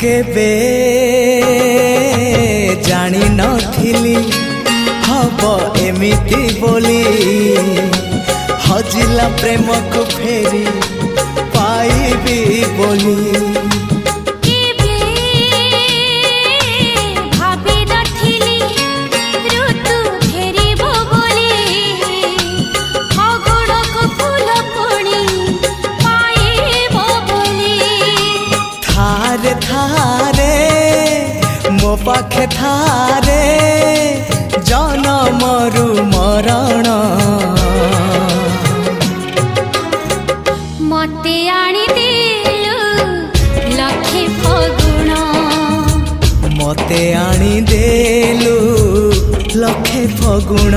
केबे जानी नथिली हब एमिति बोली हजिला प्रेम को फेरी पाइबी बोली मो पाखे थारे जनमरु मरण मते आनी देलु लखे फगुण मते आनी देलु लखे फगुण।